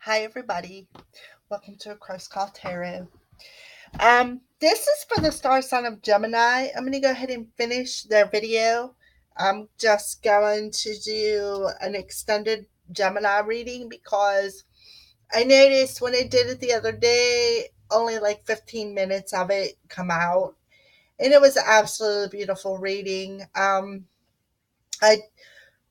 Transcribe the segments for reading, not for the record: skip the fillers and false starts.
Hi everybody. Welcome to A Christ Call Tarot. This is for the star sign of Gemini. I'm gonna go ahead and finish their video. I'm just going to do an extended Gemini reading because I noticed when I did it the other day, only like 15 minutes of it come out. And it was an absolutely beautiful reading. I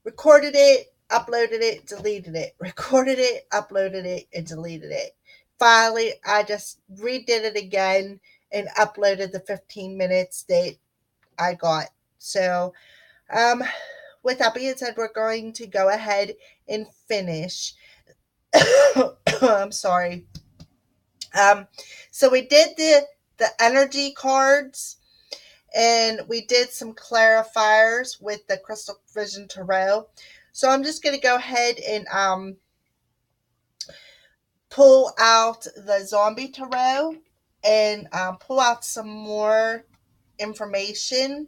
recorded it, uploaded it, deleted it, recorded it, uploaded it, and deleted it. Finally, I just redid it again and uploaded the 15 minutes that I got. So, um, with that being said, we're going to go ahead and finish. I'm sorry. Um, so we did the energy cards and we did some clarifiers with the Crystal Vision Tarot. So I'm just going to go ahead and pull out the Zombie Tarot and pull out some more information,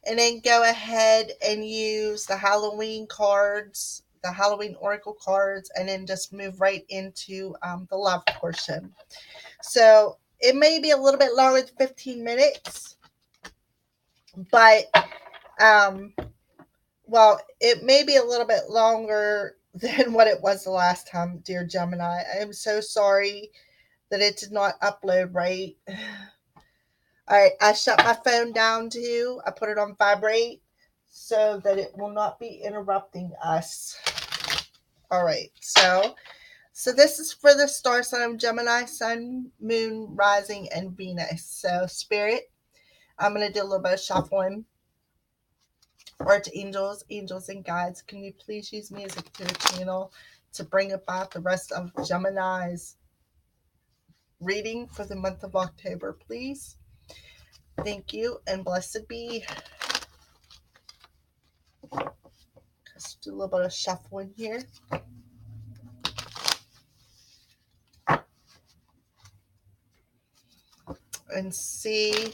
and then go ahead and use the Halloween cards, the Halloween Oracle cards, and then just move right into the love portion. So it may be a little bit longer than 15 minutes, but um, well, it may be a little bit longer than what it was the last time, dear Gemini. I am so sorry that it did not upload right. All right, I shut my phone down too. I put it on vibrate so that it will not be interrupting us. All right, so this is for the star sign of Gemini, Sun, Moon, Rising, and Venus. So Spirit, I'm gonna do a little bit of shuffling. Archangels, angels, and guides, can you please use me as a clear channel to bring about the rest of Gemini's reading for the month of October, please? Thank you, and blessed be. Let's do a little bit of shuffling here. And see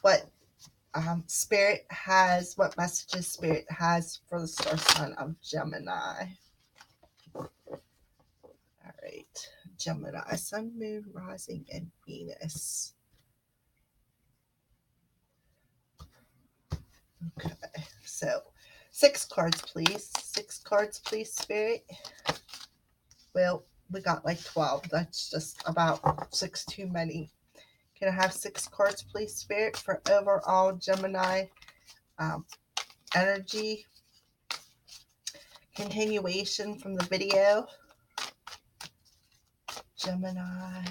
what Spirit has, what messages Spirit has for the star sign of Gemini. All right, Gemini, Sun, Moon, Rising, and Venus. Okay, so 6 cards, please. 6 cards, please, Spirit. Well, we got like 12. That's just about 6 too many. Can I have 6 cards, please, Spirit, for overall Gemini um, energy? Continuation from the video. Gemini.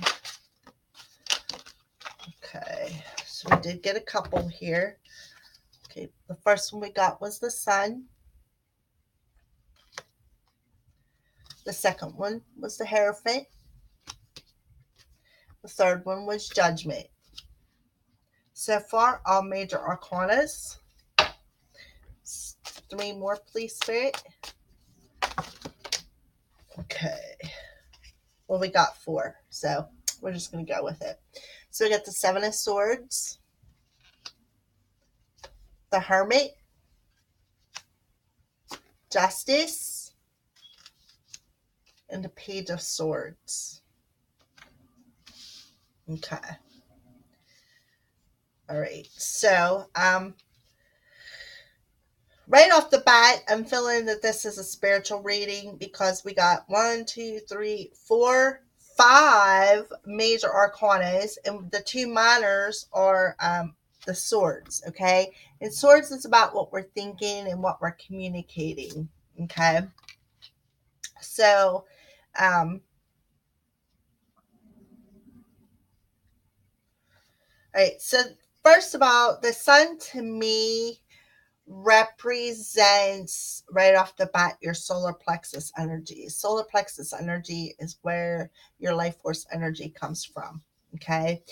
Okay, so we did get a couple here. Okay, the first one we got was the Sun. The second one was the Hierophant. The third one was Judgment. So far, all major arcanas. 3 more, please, Spirit. Okay. Well, we got 4, so we're just going to go with it. So we got the 7 of Swords, the Hermit, Justice, and the Page of Swords. Okay. All right. So, right off the bat, I'm feeling that this is a spiritual reading because we got 1, 2, 3, 4, 5 major arcanas, and the 2 minors are the swords. Okay, and swords is about what we're thinking and what we're communicating. Okay, so all right. So first of all, the Sun to me represents right off the bat your solar plexus energy. Solar plexus energy is where your life force energy comes from. Okay.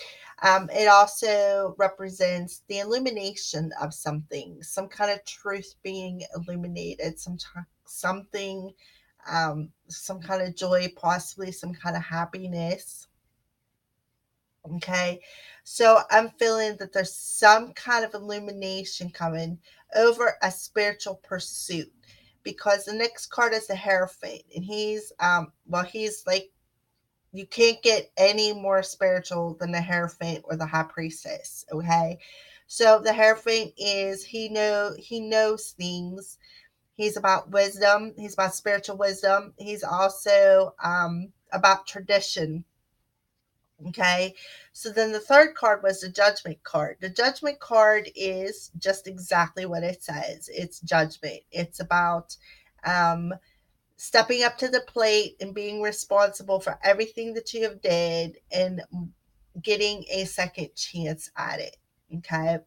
It also represents the illumination of something, some kind of truth being illuminated, something, some kind of joy, possibly some kind of happiness. Okay. So I'm feeling that there's some kind of illumination coming over a spiritual pursuit. because the next card is the Hierophant, and he's like, you can't get any more spiritual than the Hierophant or the High Priestess. Okay, so the Hierophant is he knows things. He's about wisdom. He's about spiritual wisdom. He's also about tradition. Okay, so then the third card was the Judgment card. The Judgment card is just exactly what it says. It's judgment. It's about um, stepping up to the plate and being responsible for everything that you have did and getting a second chance at it. Okay,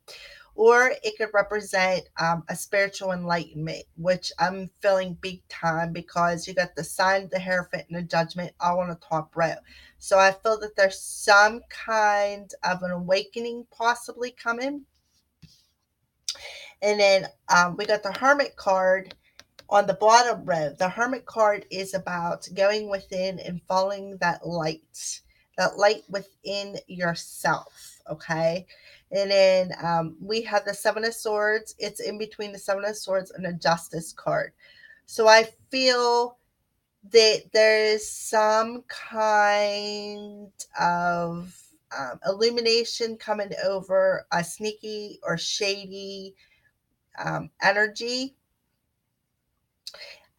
or it could represent a spiritual enlightenment, which I'm feeling big time because you got the Sun, the Hierophant, and the Judgment all on the top row. So I feel that there's some kind of an awakening possibly coming. And then we got the Hermit card on the bottom row. The Hermit card is about going within and following that light within yourself. Okay. And then we have the Seven of Swords. It's in between the Seven of Swords and the Justice card. So I feel that there's some kind of illumination coming over a sneaky or shady energy.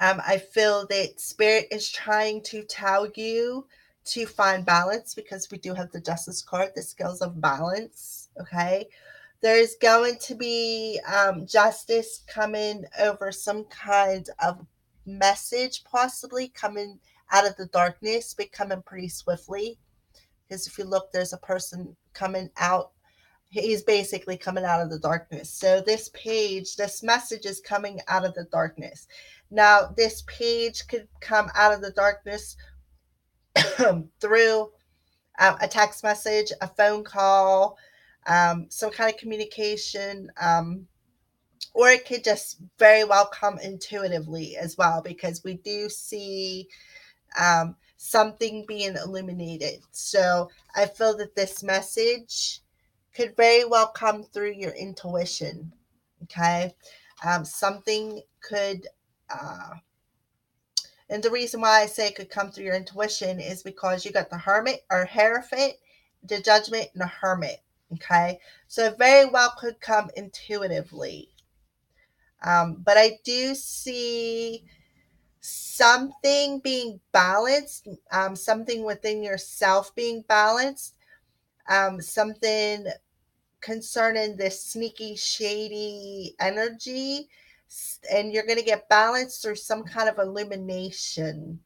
I feel that spirit is trying to tell you to find balance because we do have the Justice card, the skills of balance. Okay. There's going to be justice coming over some kind of message, possibly coming out of the darkness, but coming pretty swiftly. Because if you look, there's a person coming out. He's basically coming out of the darkness. So this message is coming out of the darkness. Now, this page could come out of the darkness through a text message, a phone call, some kind of communication, or it could just very well come intuitively as well, because we do see something being illuminated. So I feel that this message could very well come through your intuition. Okay. Something could, and the reason why I say it could come through your intuition is because you got the Hermit or Hierophant, the Judgment, and the Hermit. Okay. So it very well could come intuitively. But I do see something being balanced, something within yourself being balanced, something concerning this sneaky, shady energy, and you're going to get balanced through some kind of illumination.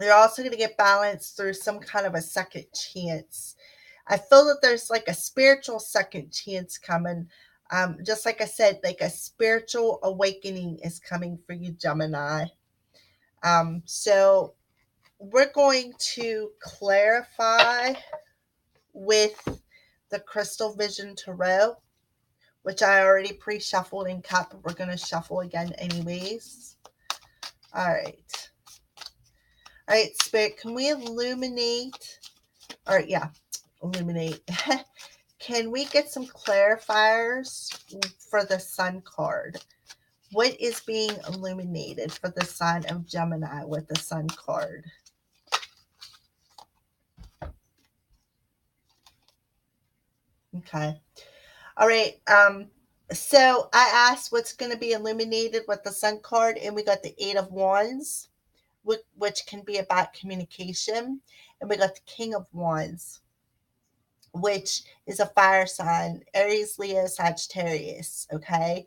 You're also going to get balanced through some kind of a second chance. I feel that there's like a spiritual second chance coming. Just like I said, like a spiritual awakening is coming for you, Gemini. So we're going to clarify with the Crystal Vision Tarot, which I already pre-shuffled and cut, but we're going to shuffle again anyways. All right. All right, Spirit, can we illuminate? All right, yeah, illuminate. Can we get some clarifiers for the Sun card? What is being illuminated for the sign of Gemini with the Sun card? Okay. All right. So I asked what's going to be illuminated with the Sun card, and we got the Eight of Wands, which can be about communication, and we got the King of Wands, which is a fire sign, Aries, Leo, Sagittarius. Okay.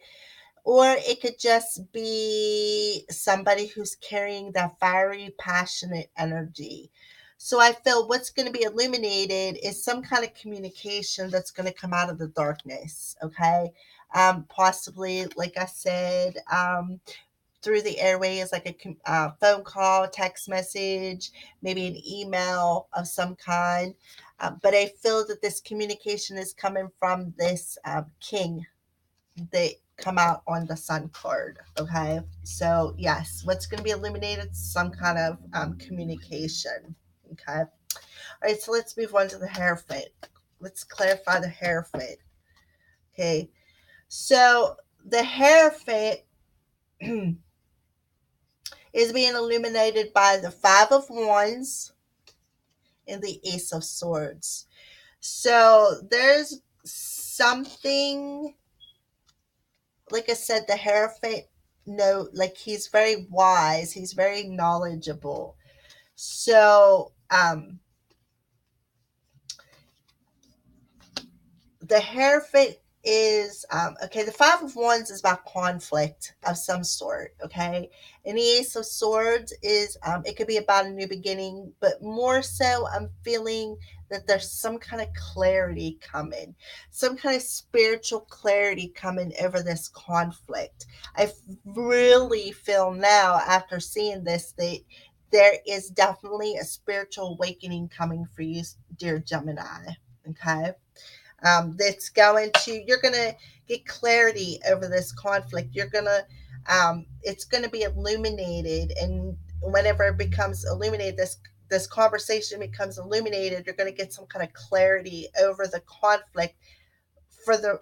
Or it could just be somebody who's carrying that fiery, passionate energy. So I feel what's going to be illuminated is some kind of communication that's going to come out of the darkness. Okay. Possibly, like I said, through the airways, like a phone call, text message, maybe an email of some kind. But I feel that this communication is coming from this king that come out on the Sun card. Okay. So, yes, what's going to be illuminated? Some kind of communication. Okay. All right. So, let's move on to the Hierophant. Let's clarify the Hierophant. Okay. So, the Hierophant is being illuminated by the Five of Wands and the Ace of Swords. So there's something, like I said, the Hierophant, no, like he's very wise, he's very knowledgeable. So the Hierophant is okay. The Five of Wands is about conflict of some sort, okay, and the Ace of Swords is it could be about a new beginning, but more so I'm feeling that there's some kind of clarity coming, some kind of spiritual clarity coming over this conflict. I really feel now, after seeing this, that there is definitely a spiritual awakening coming for you, dear Gemini. Okay, that's going to, you're going to get clarity over this conflict. You're going to it's going to be illuminated, and whenever it becomes illuminated, this conversation becomes illuminated, you're going to get some kind of clarity over the conflict. For the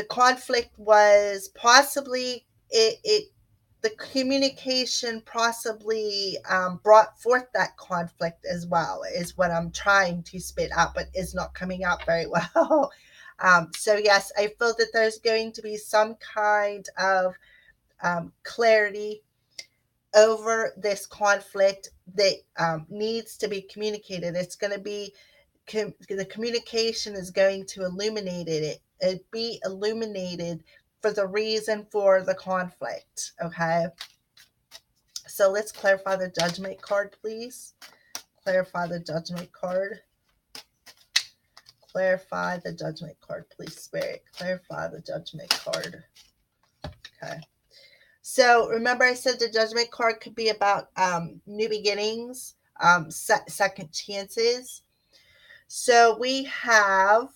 conflict was possibly it the communication possibly brought forth that conflict as well, is what I'm trying to spit out, but is not coming out very well. So yes, I feel that there's going to be some kind of clarity over this conflict that needs to be communicated. It's going to be the communication is going to illuminate it be illuminated for the reason for the conflict. Okay, so let's clarify the Judgment card, please. Clarify the Judgment card. Clarify the Judgment card, please, Spirit. Clarify the Judgment card. Okay. So remember, I said the Judgment card could be about new beginnings, second chances. So we have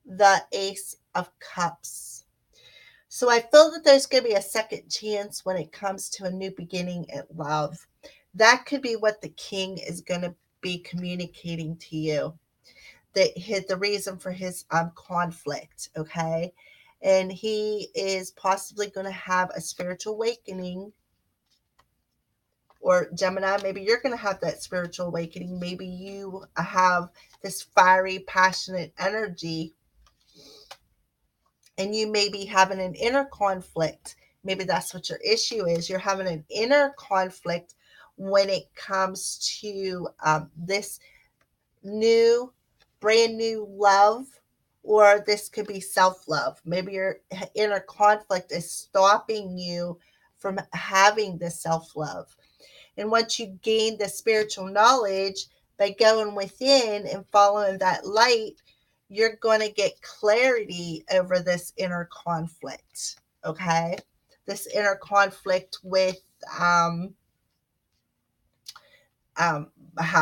the Ace of Cups. So I feel that there's going to be a second chance when it comes to a new beginning in love. That could be what the King is going to be communicating to you. That the reason for his conflict, okay? And he is possibly going to have a spiritual awakening. Or Gemini, maybe you're going to have that spiritual awakening. Maybe you have this fiery, passionate energy, and you may be having an inner conflict. Maybe that's what your issue is. You're having an inner conflict when it comes to this new, brand new love, or this could be self love. Maybe your inner conflict is stopping you from having this self love. And once you gain the spiritual knowledge by going within and following that light, you're going to get clarity over this inner conflict. Okay, this inner conflict with how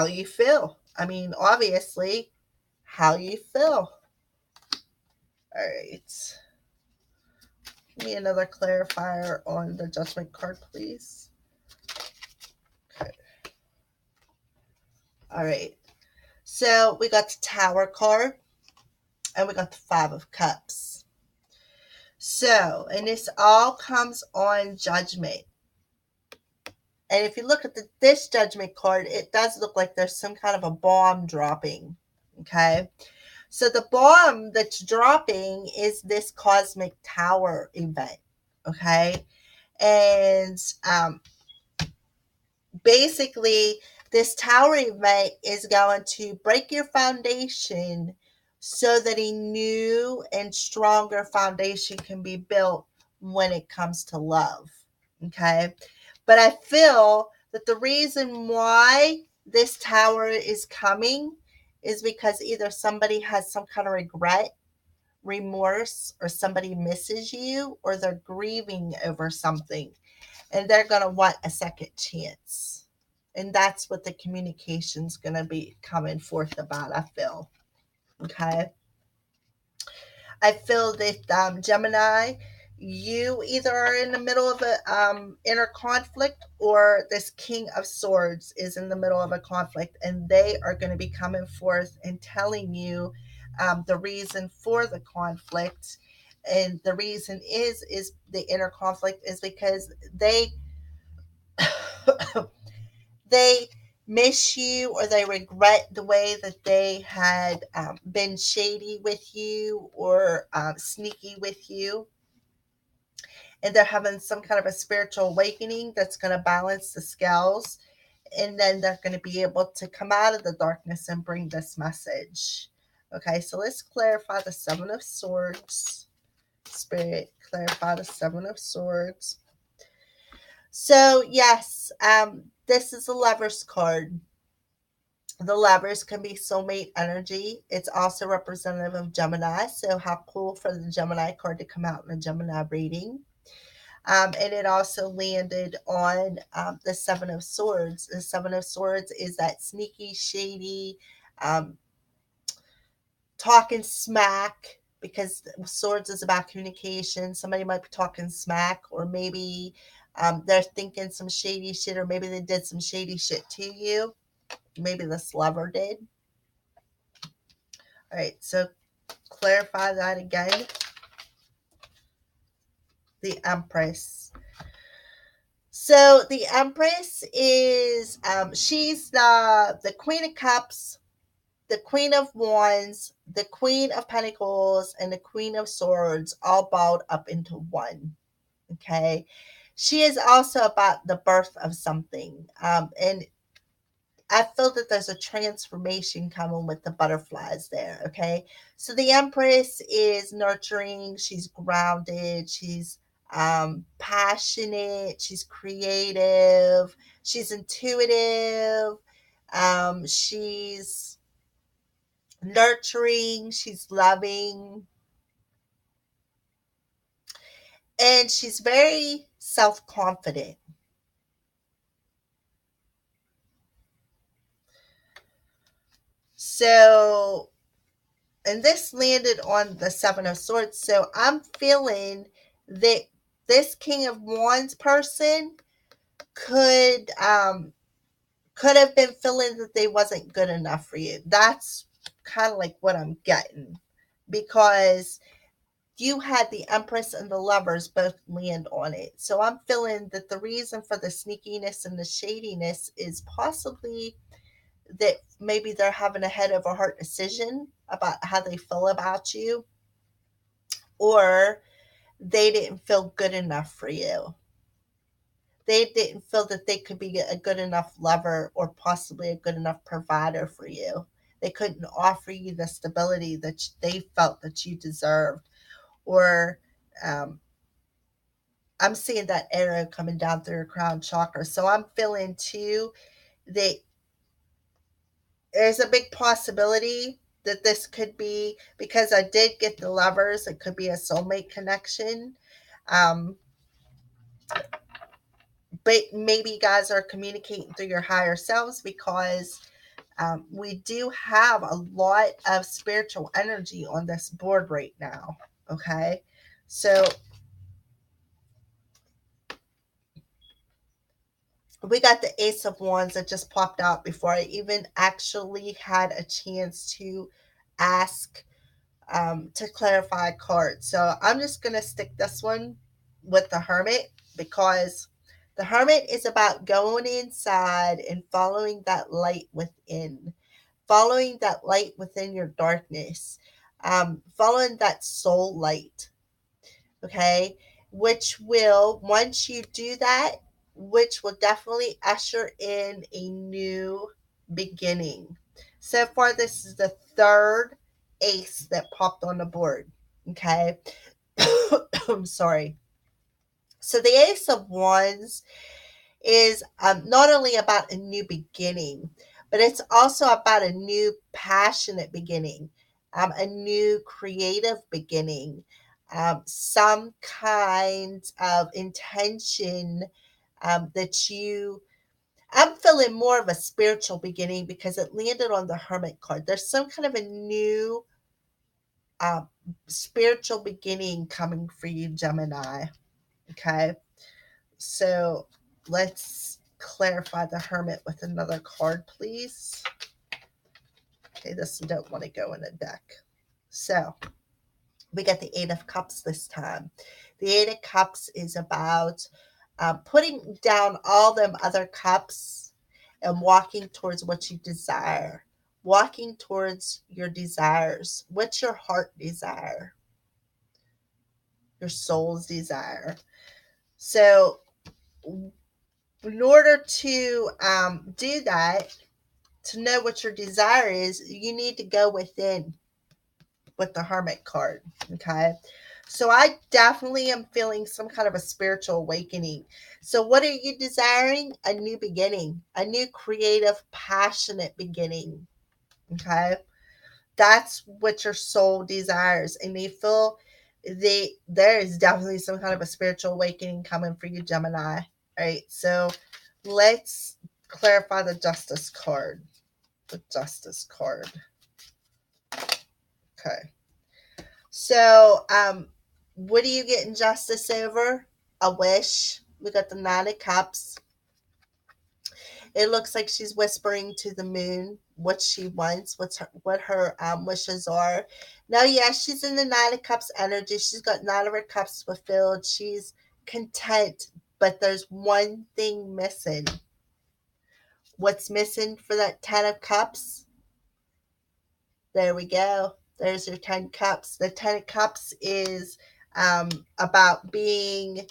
you feel. I mean, obviously, how you feel. All right. Give me another clarifier on the Judgment card, please. Okay. All right. So we got the Tower card, and we got the Five of Cups. So, and this all comes on Judgment. And if you look at this Judgment card, it does look like there's some kind of a bomb dropping. Okay. So the bomb that's dropping is this cosmic tower event. Okay. And basically, this tower event is going to break your foundation so that a new and stronger foundation can be built when it comes to love. Okay. But I feel that the reason why this tower is coming is because either somebody has some kind of regret, remorse, or somebody misses you, or they're grieving over something and they're going to want a second chance. And that's what the communication's going to be coming forth about, I feel. Okay. I feel that Gemini, you either are in the middle of a inner conflict, or this King of Swords is in the middle of a conflict, and they are going to be coming forth and telling you the reason for the conflict. And the reason is the inner conflict is because they They miss you, or they regret the way that they had been shady with you, or sneaky with you, and they're having some kind of a spiritual awakening that's going to balance the scales, and then they're going to be able to come out of the darkness and bring this message. Okay, so let's clarify the Seven of Swords. Spirit, clarify the Seven of Swords. So yes, this is a Lover's card. The Lovers can be soulmate energy. It's also representative of Gemini. So how cool for the Gemini card to come out in a Gemini reading. And it also landed on the Seven of Swords. The Seven of Swords is that sneaky, shady, um, talking smack, because swords is about communication. Somebody might be talking smack, or maybe they're thinking some shady shit, or maybe they did some shady shit to you. Maybe this lover did. All right, so clarify that again. The Empress. So the Empress is she's the Queen of Cups, the Queen of Wands, the Queen of Pentacles, and the Queen of Swords, all balled up into one. Okay, she is also about the birth of something, and I feel that there's a transformation coming with the butterflies there. Okay, so the Empress is nurturing, she's grounded, she's passionate, she's creative, she's intuitive, she's nurturing, she's loving, and she's very self confident. So, and this landed on the Seven of Swords. So I'm feeling that this King of Wands person could have been feeling that they wasn't good enough for you. That's kind of like what I'm getting, because you had the Empress and the Lovers both land on it. So I'm feeling that the reason for the sneakiness and the shadiness is possibly that maybe they're having a head over heart decision about how they feel about you, or they didn't feel good enough for you. They didn't feel that they could be a good enough lover, or possibly a good enough provider for you. They couldn't offer you the stability that they felt that you deserved. Or um, I'm seeing that arrow coming down through your crown chakra. So I'm feeling too that there's a big possibility that this could be, because I did get the Lovers, it could be a soulmate connection. Um, but maybe you guys are communicating through your higher selves, because we do have a lot of spiritual energy on this board right now. Okay. So we got the Ace of Wands that just popped out before I even actually had a chance to ask to clarify a card. So I'm just going to stick this one with the Hermit, because the Hermit is about going inside and following that light within, following that light within your darkness, following that soul light. Okay, which will, once you do that, which will definitely usher in a new beginning. So far, this is the third ace that popped on the board. Okay. I'm sorry. So the Ace of Wands is not only about a new beginning, but it's also about a new passionate beginning, a new creative beginning, some kind of intention that you. I'm feeling more of a spiritual beginning, because it landed on the Hermit card. There's some kind of a new uh, spiritual beginning coming for you, Gemini. Okay. So let's clarify the Hermit with another card, please. Okay, this don't want to go in a deck. So we got the Eight of Cups this time. The Eight of Cups is about putting down all them other cups and walking towards what you desire, walking towards your desires. What's your heart desire? Your soul's desire. So, in order to do that, to know what your desire is, you need to go within with the Hermit card. Okay. So I definitely am feeling some kind of a spiritual awakening. So, what are you desiring? A new beginning, a new creative, passionate beginning. Okay. That's what your soul desires. And you feel there is definitely some kind of a spiritual awakening coming for you, Gemini. All right. So, let's clarify the Justice card. The Justice card. Okay. So, what are you getting justice over? A wish. We got the Nine of Cups. It looks like she's whispering to the moon what she wants, what her wishes are. Now, yeah, she's in the Nine of Cups energy. She's got nine of her cups fulfilled. She's content, but there's one thing missing. What's missing for that Ten of Cups? There we go. There's your 10 cups. The 10 of cups is about being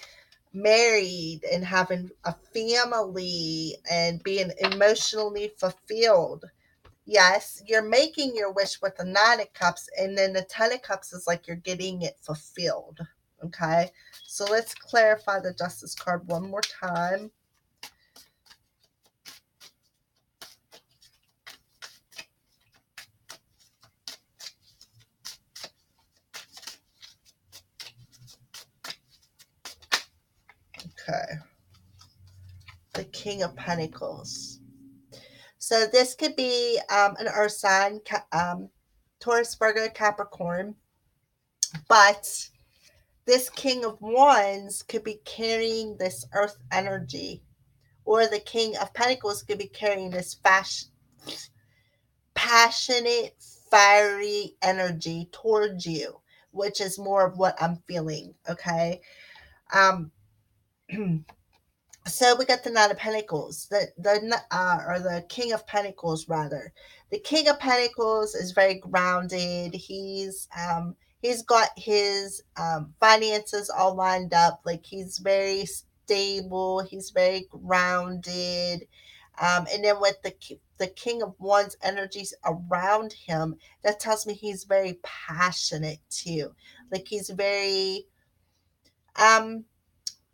married and having a family and being emotionally fulfilled. Yes, you're making your wish with the 9 of cups, and then the 10 of cups is like you're getting it fulfilled. Okay, so let's clarify the Justice card one more time. Okay, the King of Pentacles. So this could be an earth sign, Taurus, Virgo, Capricorn, but this King of Wands could be carrying this earth energy, or the King of Pentacles could be carrying this passionate, fiery energy towards you, which is more of what I'm feeling. Okay. Um, So we got the Knight of Pentacles, or the King of Pentacles rather. The King of Pentacles is very grounded. He's got his finances all lined up. Like he's very stable. He's very grounded. And then with the King of Wands energies around him, that tells me he's very passionate too. Like he's very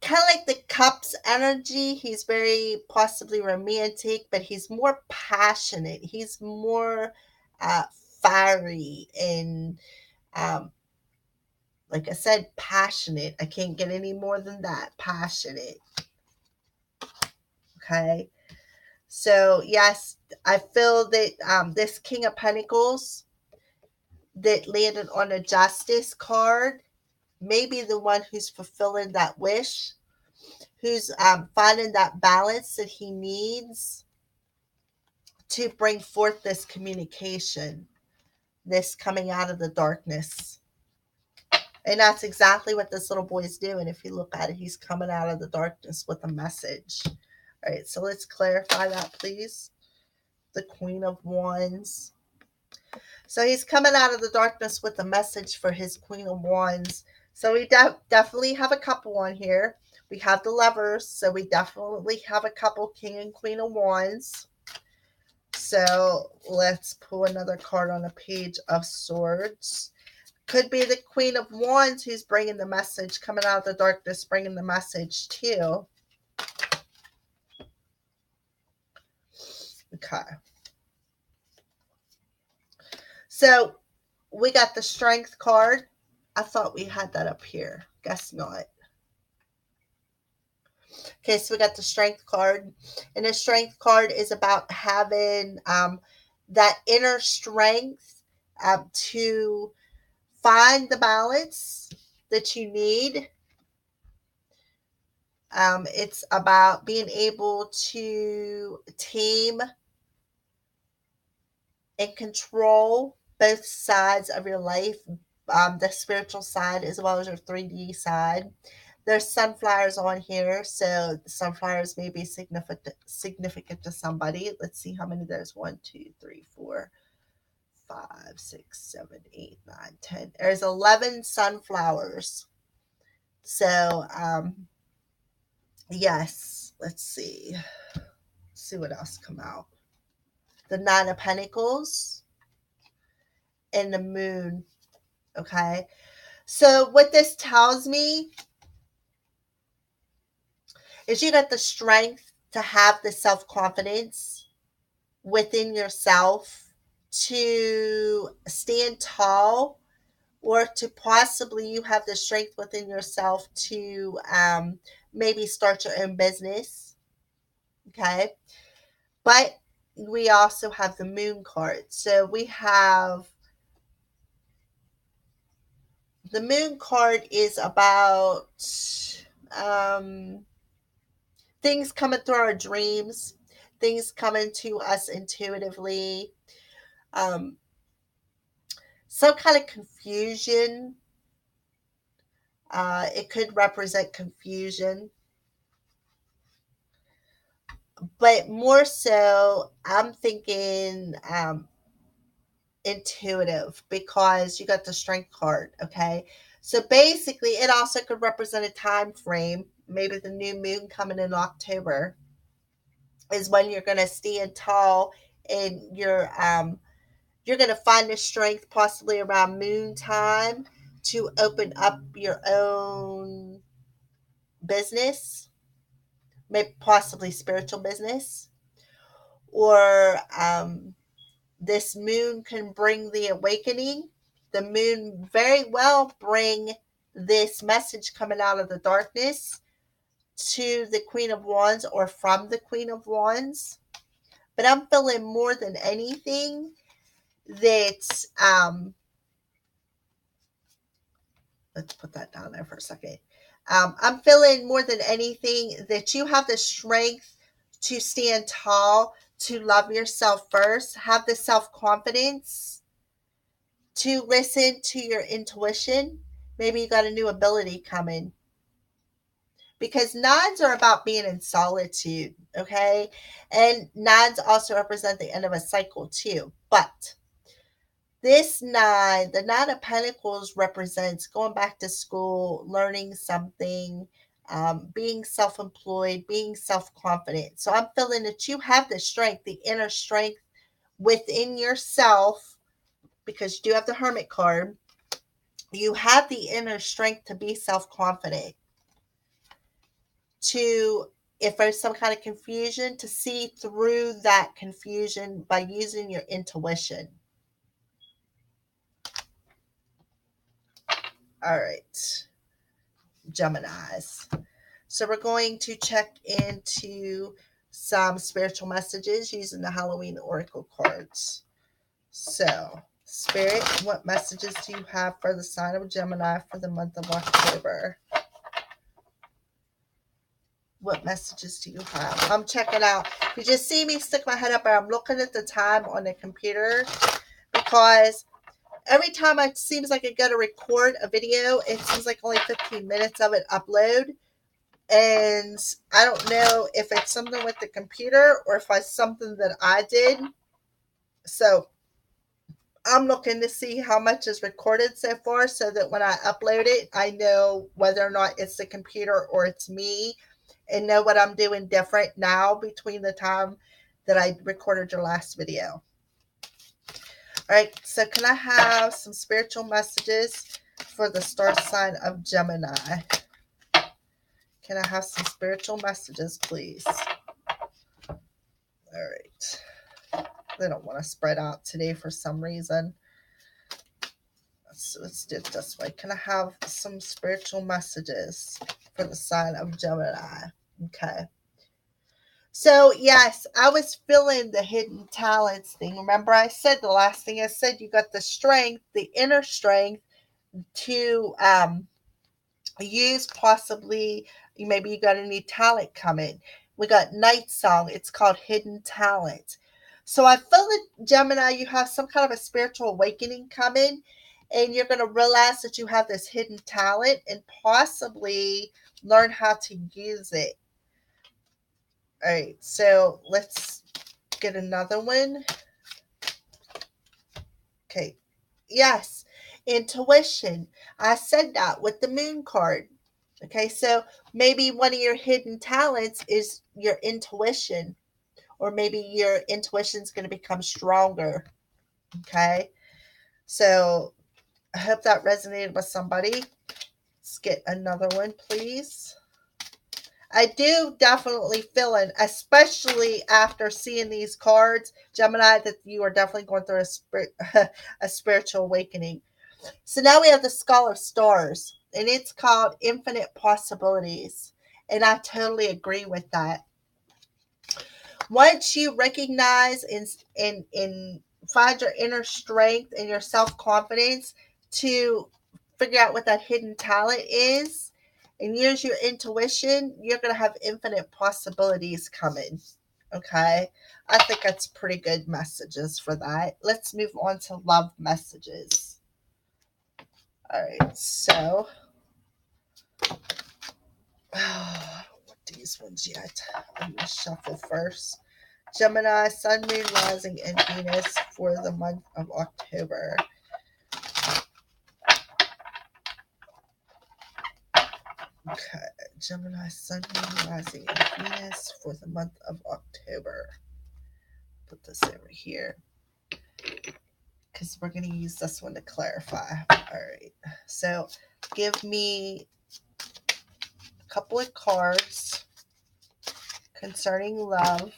kind of like the cups energy. He's very possibly romantic, but he's more passionate. He's more uh, fiery and, um, like I said, passionate. I can't get any more than that. Passionate. Okay. So, yes, I feel that this King of Pentacles that landed on a Justice card may be the one who's fulfilling that wish, who's finding that balance that he needs to bring forth this communication, this coming out of the darkness. And that's exactly what this little boy is doing. If you look at it, he's coming out of the darkness with a message. All right, so let's clarify that, please. The Queen of Wands. So he's coming out of the darkness with a message for his Queen of Wands. So we definitely have a couple on here. We have the Lovers, so we definitely have a couple, King and Queen of Wands. So let's pull another card on a Page of Swords. Could be the Queen of Wands who's bringing the message, coming out of the darkness, bringing the message too. Okay. So we got the Strength card. I thought we had that up here. Guess not. Okay, so we got the Strength card. And the Strength card is about having that inner strength to find the balance that you need. It's about being able to tame and control both sides of your life, the spiritual side as well as your 3D side. There's sunflowers on here, so the sunflowers may be significant to somebody. Let's see how many there's. 1, 2, 3, 4, 5, 6, 7, 8, 9, 10. There's 11 sunflowers. So, yes, let's see. See what else come out. The Nine of Pentacles and the Moon. Okay. So what this tells me is you got the strength to have the self-confidence within yourself to stand tall, or to possibly you have the strength within yourself to maybe start your own business. Okay. But we also have the Moon card. So we have the Moon card is about things coming through our dreams, things coming to us intuitively, um, some kind of confusion. It could represent confusion, but more so, I'm thinking intuitive, because you got the Strength card. Okay, so basically, it also could represent a time frame. Maybe the new moon coming in October is when you're going to stand tall, and you're going to find the strength possibly around moon time to open up your own business, maybe possibly spiritual business, or this moon can bring the awakening. The moon very well bring this message coming out of the darkness to the Queen of Wands, or from the Queen of Wands. But I'm feeling more than anything that let's put that down there for a second. I'm feeling more than anything that you have the strength to stand tall, to love yourself first, have the self-confidence to listen to your intuition. Maybe you got a new ability coming, because nines are about being in solitude. Okay, and nines also represent the end of a cycle too. But this nine, the Nine of Pentacles, represents going back to school, learning something, being self employed, being self confident. So I'm feeling that you have the strength, the inner strength within yourself, because you do have the Hermit card. You have the inner strength to be self confident, to, if there's some kind of confusion, to see through that confusion by using your intuition. All right, Geminis. So we're going to check into some spiritual messages using the Halloween Oracle cards. So, Spirit, what messages do you have for the sign of Gemini for the month of October? What messages do you have? I'm checking out. You just see me stick my head up, and I'm looking at the time on the computer, because every time it seems like I go to record a video, it seems like only 15 minutes of it upload. And I don't know if it's something with the computer or if it's something that I did. So I'm looking to see how much is recorded so far, so that when I upload it, I know whether or not it's the computer or it's me, and know what I'm doing different now between the time that I recorded your last video. All right, so can I have some spiritual messages for the star sign of Gemini? Can I have some spiritual messages, please? All right. They don't want to spread out today for some reason. Let's do it this way. Can I have some spiritual messages for the sign of Gemini? Okay. So, yes, I was feeling the hidden talents thing. Remember, I said the last thing I said, you got the strength, the inner strength to use possibly, maybe you got a new talent coming. We got Night Song. It's called Hidden Talent. So I feel that Gemini, you have some kind of a spiritual awakening coming, and you're going to realize that you have this hidden talent and possibly learn how to use it. All right, so let's get another one. Okay, yes, intuition. I said that with the moon card. Okay, so maybe one of your hidden talents is your intuition, or maybe your intuition is going to become stronger. Okay, so I hope that resonated with somebody. Let's get another one, please. I do definitely feel it, especially after seeing these cards, Gemini, that you are definitely going through a spiritual awakening. So now we have the Skull of Stars, and it's called Infinite Possibilities. And I totally agree with that. Once you recognize and find your inner strength and your self-confidence to figure out what that hidden talent is and use your intuition, you're going to have infinite possibilities coming. Okay, I think that's pretty good messages for that. Let's move on to love messages. All right, so I don't want these ones yet. I'm going to shuffle first. Gemini, Sun, Moon, Rising, and Venus for the month of October. Okay, Gemini, Sun, Moon, Rising, and Venus for the month of October. Put this over here because we're going to use this one to clarify. All right, so give me a couple of cards concerning love.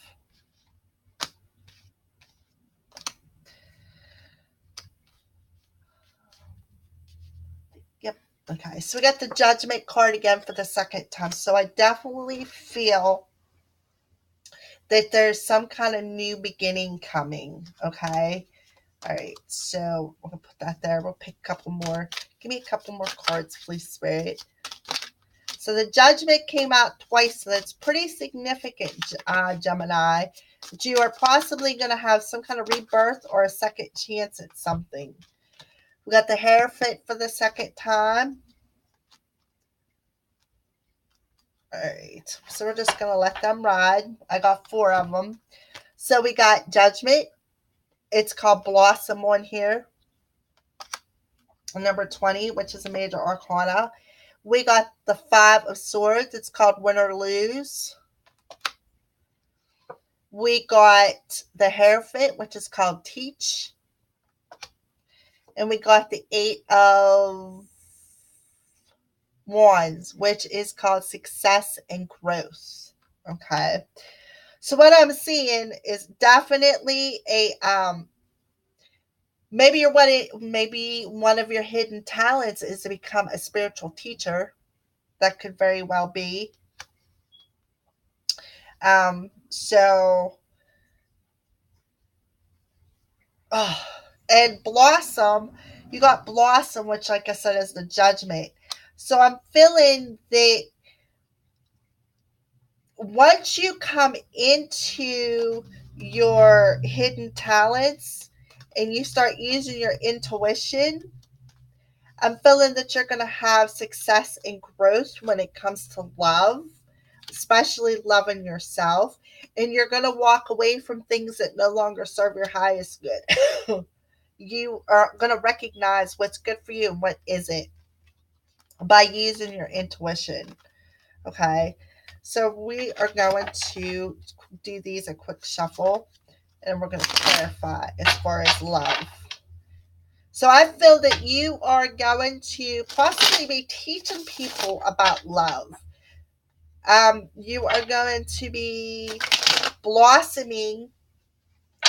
Yep. Okay, so we got the Judgment card again for the second time. So I definitely feel that there's some kind of new beginning coming. Okay. All right. So we're going to put that there. We'll pick a couple more. Give me a couple more cards, please, Spirit. So the Judgment came out twice. So that's pretty significant, Gemini. That you are possibly going to have some kind of rebirth or a second chance at something. We got the Hierophant for the second time. All right. So we're just going to let them ride. I got 4 of them. So we got Judgment. It's called Blossom on here. Number 20, which is a major arcana. We got the 5 of Swords. It's called Win or Lose. We got the Hierophant, which is called Teach. And we got the 8 of Wands, which is called Success and Growth. Okay. So what I'm seeing is definitely a maybe one of your hidden talents is to become a spiritual teacher. That could very well be. So and Blossom, you got Blossom, which like I said is the Judgment. So I'm feeling that once you come into your hidden talents and you start using your intuition, I'm feeling that you're going to have success and growth when it comes to love, especially loving yourself. And you're going to walk away from things that no longer serve your highest good. You are going to recognize what's good for you and what isn't by using your intuition. Okay. So we are going to do these a quick shuffle and we're going to clarify as far as love. So I feel that you are going to possibly be teaching people about love. You are going to be blossoming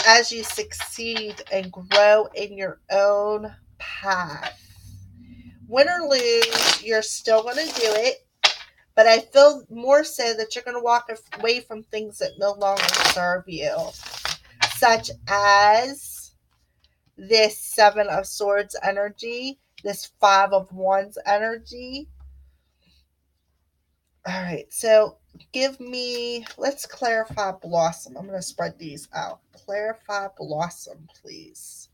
as you succeed and grow in your own path. Win or lose, you're still going to do it. But I feel more so that you're going to walk away from things that no longer serve you, such as this 7 of Swords energy, this 5 of Wands energy. All right, so let's clarify Blossom. I'm going to spread these out. Clarify Blossom, please.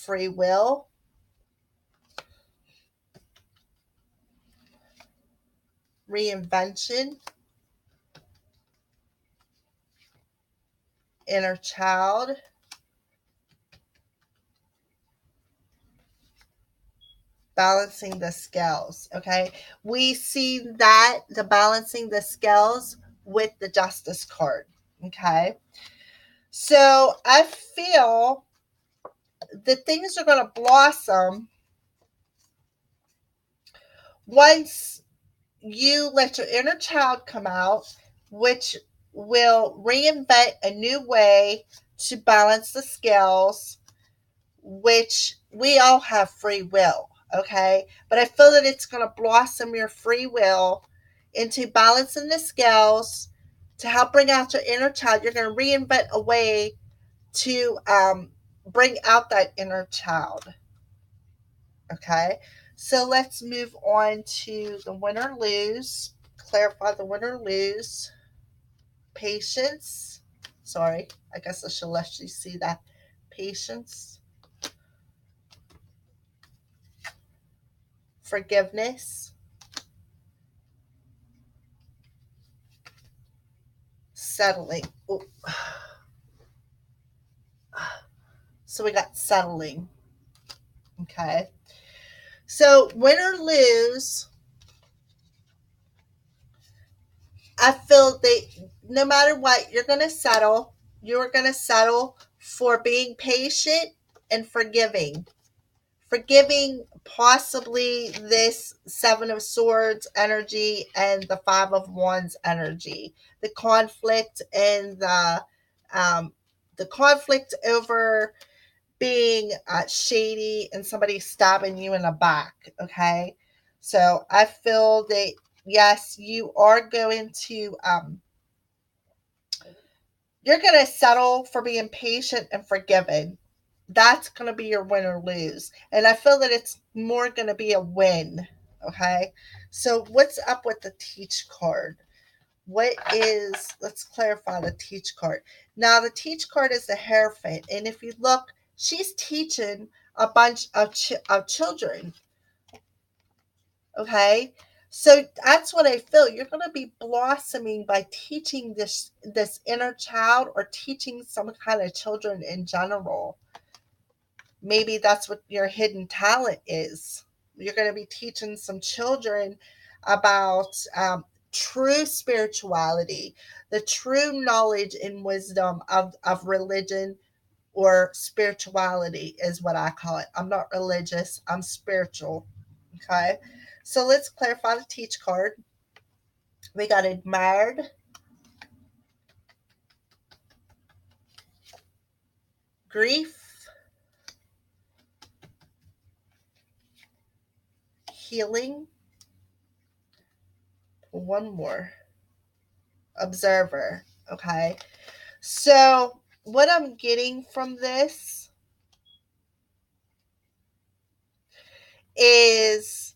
free will, reinvention, inner child, balancing the scales. Okay, we see that the balancing the scales with the justice card. Okay, so I feel that things are going to blossom once you let your inner child come out, which will reinvent a new way to balance the scales, which we all have free will. Okay, but I feel that it's going to blossom your free will into balancing the scales to help bring out your inner child. You're going to reinvent a way to bring out that inner child. Okay, so let's move on to the win or lose. Clarify the win or lose. Patience. Sorry, I guess I should let you see that. Patience. Forgiveness. Settling. Ooh. So we got settling. Okay. So win or lose, I feel that no matter what, you're going to settle. You're going to settle for being patient and forgiving. Forgiving possibly this Seven of Swords energy and the Five of Wands energy. The conflict and the conflict over being shady and somebody stabbing you in the back. Okay, so I feel that yes, you are going to you're going to settle for being patient and forgiven. That's going to be your win or lose. And I feel that it's more going to be a win. Okay. So, what's up with the teach card? What is, let's clarify the teach card. Now, the teach card is the Hierophant. And if you look, she's teaching a bunch of children. Okay. So that's what I feel. You're going to be blossoming by teaching this inner child or teaching some kind of children in general. Maybe that's what your hidden talent is. You're going to be teaching some children about true spirituality, the true knowledge and wisdom of religion or spirituality is what I call it. I'm not religious, I'm spiritual. Okay. So let's clarify the teach card. We got admired, grief, healing, one more, observer. Okay. So, what I'm getting from this is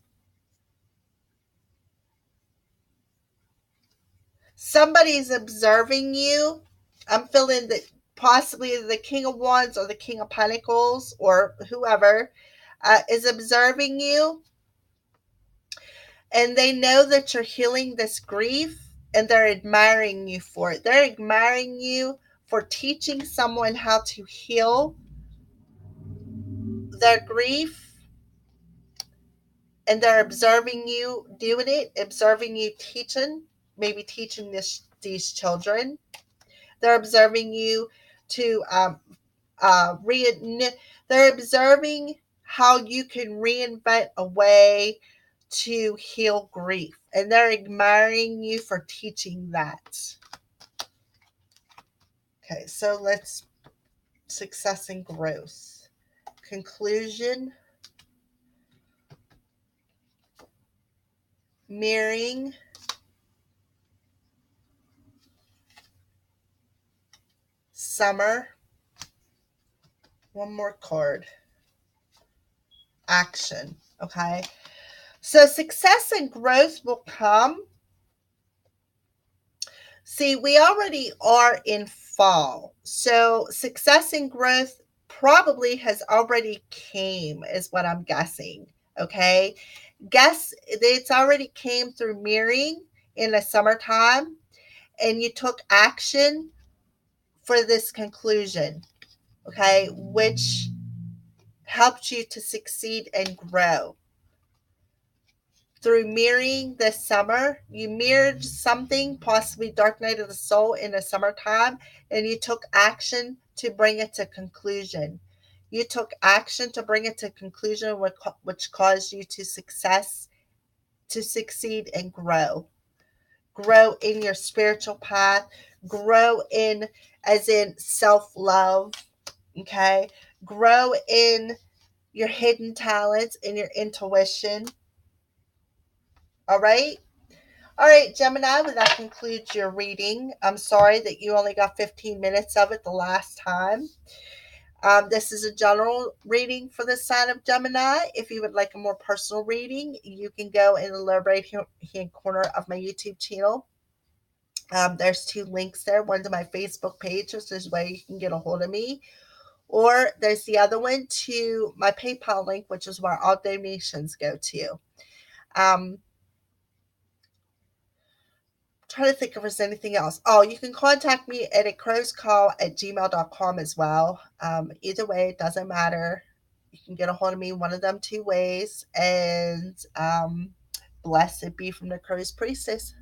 somebody's observing you. I'm feeling that possibly the King of Wands or the King of Pentacles or whoever is observing you, and they know that you're healing this grief and they're admiring you for it. They're admiring you for teaching someone how to heal their grief, and they're observing you doing it, observing you teaching, maybe teaching these children. They're observing you to they're observing how you can reinvent a way to heal grief, and they're admiring you for teaching that. Okay, so let's success and growth. Conclusion, mirroring, summer, one more card, action. Okay, so success and growth will come. See, we already are in fall, so success and growth probably has already came, is what I'm guessing. Okay. Guess it's already came through mirroring in the summertime, and you took action for this conclusion. Okay. Which helped you to succeed and grow. Through mirroring this summer, you mirrored something, possibly Dark Night of the Soul in the summertime, and you took action to bring it to conclusion. You took action to bring it to conclusion, which caused you to succeed and grow. Grow in your spiritual path, grow in, as in self love, okay? Grow in your hidden talents and your intuition. All right. All right, Gemini, well, that concludes your reading. I'm sorry that you only got 15 minutes of it the last time. This is a general reading for the sign of Gemini. If you would like a more personal reading, you can go in the lower right hand corner of my YouTube channel. There's two links there. One to my Facebook page, which is where you can get a hold of me. Or there's the other one to my PayPal link, which is where all donations go to. Trying to think if there's anything else. Oh, you can contact me at a crowscall@gmail.com as well. Either way, it doesn't matter. You can get a hold of me one of them two ways. And blessed be from the Crow's Priestess.